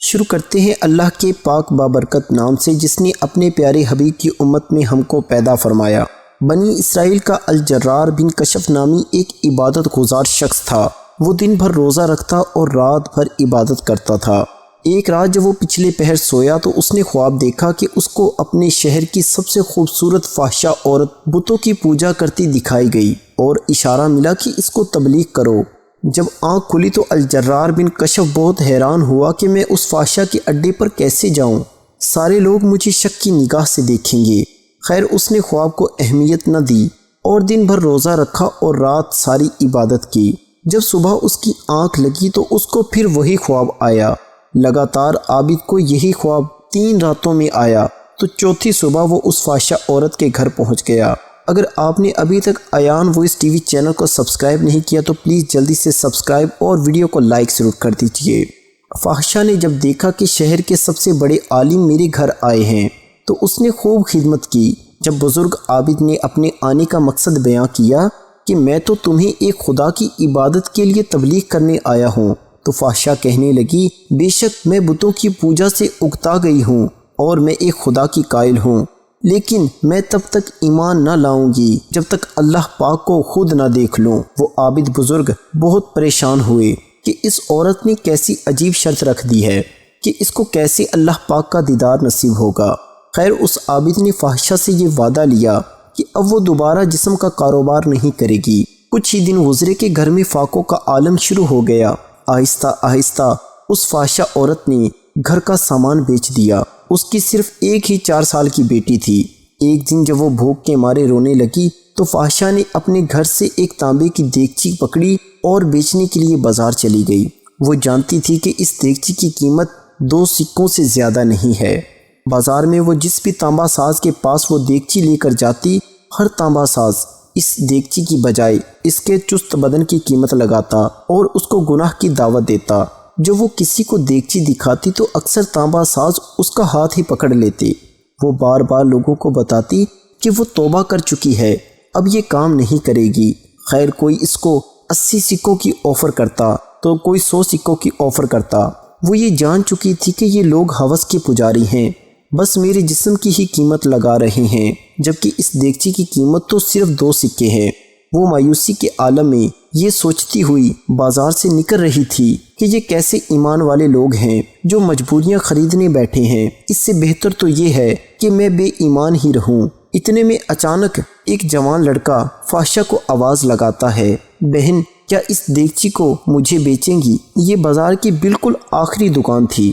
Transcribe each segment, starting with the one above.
شروع کرتے ہیں اللہ کے پاک بابرکت نام سے جس نے اپنے پیارے حبیب کی امت میں ہم کو پیدا فرمایا۔ بنی اسرائیل کا الجرار بن کشف نامی ایک عبادت گزار شخص تھا۔ وہ دن بھر روزہ رکھتا اور رات بھر عبادت کرتا تھا۔ ایک رات جب وہ پچھلے پہر سویا تو اس نے خواب دیکھا کہ اس کو اپنے شہر کی سب سے خوبصورت فاحشہ عورت بتوں کی پوجا کرتی دکھائی گئی اور اشارہ ملا کہ اس کو تبلیغ کرو۔ جب آنکھ کھلی تو الجرار بن کشف بہت حیران ہوا کہ میں اس فاحشہ کے اڈے پر کیسے جاؤں، سارے لوگ مجھے شک کی نگاہ سے دیکھیں گے۔ خیر اس نے خواب کو اہمیت نہ دی اور دن بھر روزہ رکھا اور رات ساری عبادت کی۔ جب صبح اس کی آنکھ لگی تو اس کو پھر وہی خواب آیا۔ لگاتار عابد کو یہی خواب 3 راتوں میں آیا تو چوتھی صبح وہ اس فاحشہ عورت کے گھر پہنچ گیا۔ اگر آپ نے ابھی تک ایان وائس ٹی وی چینل کو سبسکرائب نہیں کیا تو پلیز جلدی سے سبسکرائب اور ویڈیو کو لائک ضرور کر دیجیے۔ فاحشہ نے جب دیکھا کہ شہر کے سب سے بڑے عالم میرے گھر آئے ہیں تو اس نے خوب خدمت کی۔ جب بزرگ عابد نے اپنے آنے کا مقصد بیان کیا کہ میں تو تمہیں ایک خدا کی عبادت کے لیے تبلیغ کرنے آیا ہوں، تو فاحشہ کہنے لگی بے شک میں بتوں کی پوجا سے اکتا گئی ہوں اور میں ایک خدا کی قائل ہوں، لیکن میں تب تک ایمان نہ لاؤں گی جب تک اللہ پاک کو خود نہ دیکھ لوں۔ وہ عابد بزرگ بہت پریشان ہوئے کہ اس عورت نے کیسی عجیب شرط رکھ دی ہے کہ اس کو کیسے اللہ پاک کا دیدار نصیب ہوگا۔ خیر اس عابد نے فاحشہ سے یہ وعدہ لیا کہ اب وہ دوبارہ جسم کا کاروبار نہیں کرے گی۔ کچھ ہی دن گزرے کہ گھر میں فاقوں کا عالم شروع ہو گیا۔ آہستہ آہستہ اس فاحشہ عورت نے گھر کا سامان بیچ دیا۔ اس کی صرف ایک ہی 4 سال کی بیٹی تھی۔ ایک دن جب وہ بھوک کے مارے رونے لگی تو فاحشہ نے اپنے گھر سے ایک تانبے کی دیگچی پکڑی اور بیچنے کے لیے بازار چلی گئی۔ وہ جانتی تھی کہ اس دیگچی کی قیمت 2 سکوں سے زیادہ نہیں ہے۔ بازار میں وہ جس بھی تانبا ساز کے پاس وہ دیگچی لے کر جاتی، ہر تانبا ساز اس دیگچی کی بجائے اس کے چست بدن کی قیمت لگاتا اور اس کو گناہ کی دعوت دیتا۔ جب وہ کسی کو دیگچی دکھاتی تو اکثر تانبا ساز اس کا ہاتھ ہی پکڑ لیتے۔ وہ بار بار لوگوں کو بتاتی کہ وہ توبہ کر چکی ہے، اب یہ کام نہیں کرے گی۔ خیر کوئی اس کو 80 سکوں کی آفر کرتا تو کوئی 100 سکوں کی آفر کرتا۔ وہ یہ جان چکی تھی کہ یہ لوگ ہوس کے پجاری ہیں، بس میرے جسم کی ہی قیمت لگا رہے ہیں، جبکہ اس دیگچی کی قیمت تو صرف 2 سکے ہیں۔ وہ مایوسی کے عالم میں یہ سوچتی ہوئی بازار سے نکل رہی تھی کہ یہ کیسے ایمان والے لوگ ہیں جو مجبوریاں خریدنے بیٹھے ہیں، اس سے بہتر تو یہ ہے کہ میں بے ایمان ہی رہوں۔ اتنے میں اچانک ایک جوان لڑکا فاحشہ کو آواز لگاتا ہے، بہن کیا اس دیگچی کو مجھے بیچیں گی؟ یہ بازار کی بالکل آخری دکان تھی۔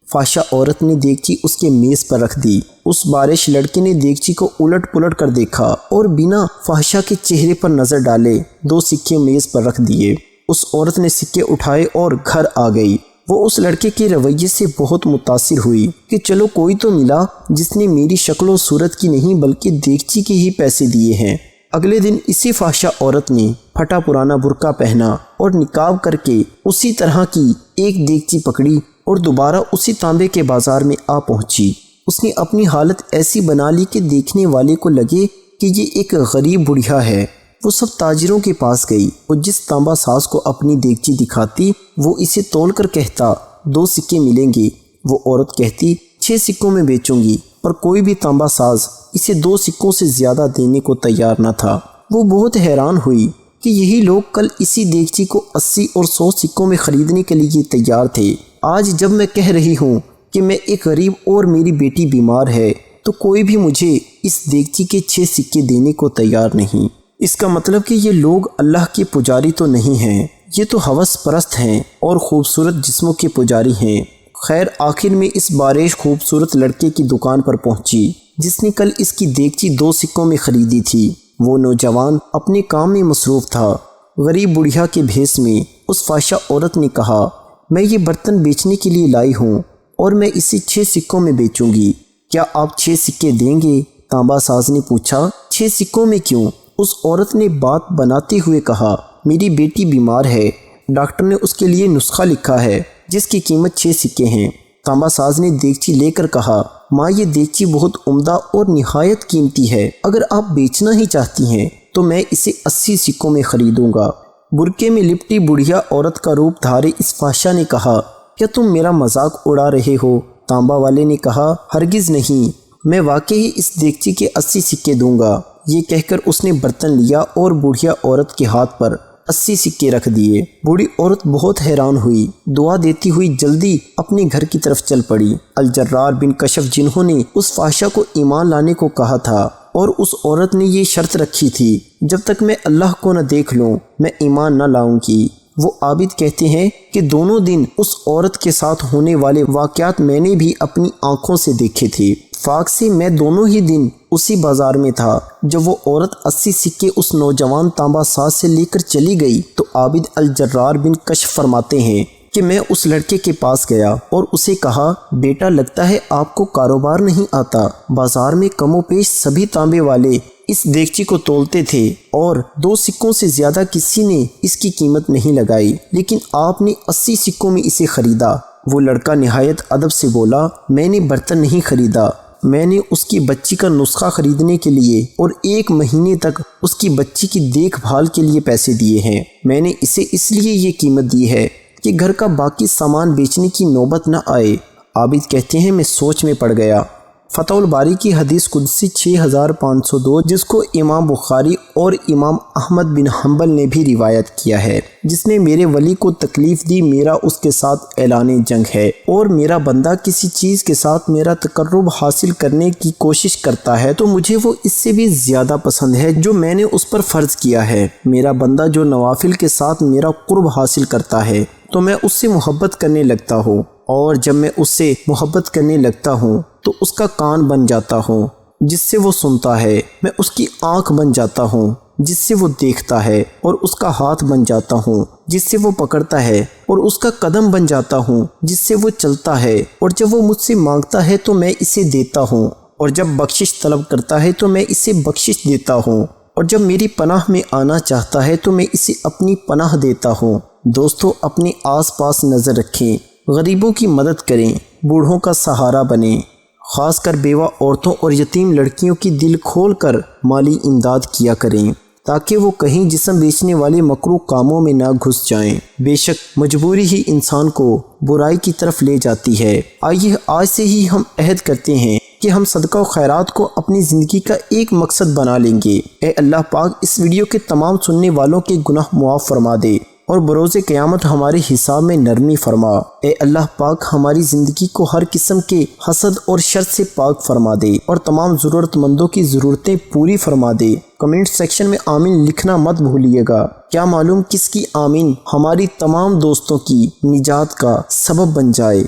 فاحشہ عورت نے دیگچی اس کے میز پر رکھ دی۔ اس بارش لڑکے نے دیگچی کو الٹ پلٹ کر دیکھا اور بنا فاحشہ کے چہرے پر نظر ڈالے 2 سکے میز پر رکھ دیے۔ اس عورت نے سکے اٹھائے اور گھر آ گئی۔ وہ اس لڑکے کے رویے سے بہت متاثر ہوئی کہ چلو کوئی تو ملا جس نے میری شکل و صورت کی نہیں بلکہ دیگچی کے ہی پیسے دیے ہیں۔ اگلے دن اسی فاحشہ عورت نے پھٹا پرانا برقع پہنا اور نقاب کر کے اسی طرح کی ایک دیگچی پکڑی اور دوبارہ اسی تانبے کے بازار میں آ پہنچی۔ اس نے اپنی حالت ایسی بنا لی کہ دیکھنے والے کو لگے کہ یہ ایک غریب بڑھیا ہے۔ وہ سب تاجروں کے پاس گئی اور جس تانبا ساز کو اپنی دیگچی دکھاتی وہ اسے تول کر کہتا 2 سکے ملیں گے۔ وہ عورت کہتی 6 سکوں میں بیچوں گی، پر کوئی بھی تانبا ساز اسے 2 سکوں سے زیادہ دینے کو تیار نہ تھا۔ وہ بہت حیران ہوئی کہ یہی لوگ کل اسی دیگچی کو 80 اور 100 سکوں میں خریدنے کے لیے تیار تھے۔ آج جب میں کہہ رہی ہوں کہ میں ایک غریب اور میری بیٹی بیمار ہے تو کوئی بھی مجھے اس دیگچی کے 6 سکے دینے کو تیار نہیں۔ اس کا مطلب کہ یہ لوگ اللہ کے پجاری تو نہیں ہیں، یہ تو ہوس پرست ہیں اور خوبصورت جسموں کے پجاری ہیں۔ خیر آخر میں اس بارش خوبصورت لڑکے کی دکان پر پہنچی جس نے کل اس کی دیگچی 2 سکوں میں خریدی تھی۔ وہ نوجوان اپنے کام میں مصروف تھا۔ غریب بڑھیا کے بھیس میں اس فاحشہ عورت نے کہا میں یہ برتن بیچنے کے لیے لائی ہوں اور میں اسے 6 سکوں میں بیچوں گی، کیا آپ 6 سکے دیں گے؟ تانبا ساز نے پوچھا 6 سکوں میں کیوں؟ اس عورت نے بات بناتے ہوئے کہا میری بیٹی بیمار ہے، ڈاکٹر نے اس کے لیے نسخہ لکھا ہے جس کی قیمت 6 سکے ہیں۔ تانبا ساز نے دیگچی لے کر کہا ماں یہ دیگچی بہت عمدہ اور نہایت قیمتی ہے، اگر آپ بیچنا ہی چاہتی ہیں تو میں اسے 80 سکوں میں خریدوں گا۔ برقعے میں لپٹی بڑھیا عورت کا روپ دھارے اس فاحشہ نے کہا کیا تم میرا مذاق اڑا رہے ہو؟ تانبا والے نے کہا، ہرگز نہیں، میں واقعی اس دیگچی کے 80 سکے دوں گا۔ یہ کہہ کر اس نے برتن لیا اور بوڑھیا عورت کے ہاتھ پر 80 سکے رکھ دیے۔ بوڑھی عورت بہت حیران ہوئی، دعا دیتی ہوئی جلدی اپنے گھر کی طرف چل پڑی۔ الجرار بن کشف جنہوں نے اس فحشہ کو ایمان لانے کو کہا تھا اور اس عورت نے یہ شرط رکھی تھی، جب تک میں اللہ کو نہ دیکھ لوں میں ایمان نہ لاؤں گی، وہ عابد کہتے ہیں کہ دونوں دن اس عورت کے ساتھ ہونے والے واقعات میں نے بھی اپنی آنکھوں سے دیکھے تھے۔ فاق سے میں دونوں ہی دن اسی بازار میں تھا۔ جب وہ عورت 80 سکے اس نوجوان تانبا ساز سے لے کر چلی گئی تو عابد الجرار بن کشف فرماتے ہیں کہ میں اس لڑکے کے پاس گیا اور اسے کہا، بیٹا لگتا ہے آپ کو کاروبار نہیں آتا۔ بازار میں کم و بیش سبھی تانبے والے اس دیگچی کو تولتے تھے اور 2 سکوں سے زیادہ کسی نے اس کی قیمت نہیں لگائی، لیکن آپ نے 80 سکوں میں اسے خریدا۔ وہ لڑکا نہایت ادب سے بولا، میں نے برتن نہیں خریدا، میں نے اس کی بچی کا نسخہ خریدنے کے لیے اور 1 مہینے تک اس کی بچی کی دیکھ بھال کے لیے پیسے دیے ہیں۔ میں نے اسے اس لیے یہ قیمت دی ہے کہ گھر کا باقی سامان بیچنے کی نوبت نہ آئے۔ عابد کہتے ہیں، میں سوچ میں پڑ گیا۔ فتح الباری کی حدیث قدسی 6502 جس کو امام بخاری اور امام احمد بن حنبل نے بھی روایت کیا ہے، جس نے میرے ولی کو تکلیف دی، میرا اس کے ساتھ اعلان جنگ ہے، اور میرا بندہ کسی چیز کے ساتھ میرا تقرب حاصل کرنے کی کوشش کرتا ہے تو مجھے وہ اس سے بھی زیادہ پسند ہے جو میں نے اس پر فرض کیا ہے۔ میرا بندہ جو نوافل کے ساتھ میرا قرب حاصل کرتا ہے تو میں اس سے محبت کرنے لگتا ہوں، اور جب میں اس سے محبت کرنے لگتا ہوں تو اس کا کان بن جاتا ہوں جس سے وہ سنتا ہے، میں اس کی آنکھ بن جاتا ہوں جس سے وہ دیکھتا ہے، اور اس کا ہاتھ بن جاتا ہوں جس سے وہ پکڑتا ہے، اور اس کا قدم بن جاتا ہوں جس سے وہ چلتا ہے، اور جب وہ مجھ سے مانگتا ہے تو میں اسے دیتا ہوں، اور جب بخشش طلب کرتا ہے تو میں اسے بخشش دیتا ہوں، اور جب میری پناہ میں آنا چاہتا ہے تو میں اسے اپنی پناہ دیتا ہوں۔ دوستو، اپنے آس پاس نظر رکھیں، غریبوں کی مدد کریں، بوڑھوں کا سہارا بنیں، خاص کر بیوہ عورتوں اور یتیم لڑکیوں کی دل کھول کر مالی امداد کیا کریں تاکہ وہ کہیں جسم بیچنے والے مکروہ کاموں میں نہ گھس جائیں۔ بے شک مجبوری ہی انسان کو برائی کی طرف لے جاتی ہے۔ آئیے آج سے ہی ہم عہد کرتے ہیں کہ ہم صدقہ و خیرات کو اپنی زندگی کا ایک مقصد بنا لیں گے۔ اے اللہ پاک اس ویڈیو کے تمام سننے والوں کے گناہ معاف فرما دے اور بروز قیامت ہمارے حساب میں نرمی فرما۔ اے اللہ پاک ہماری زندگی کو ہر قسم کے حسد اور شر سے پاک فرما دے اور تمام ضرورت مندوں کی ضرورتیں پوری فرما دے۔ کمنٹ سیکشن میں آمین لکھنا مت بھولیے گا، کیا معلوم کس کی آمین ہماری تمام دوستوں کی نجات کا سبب بن جائے۔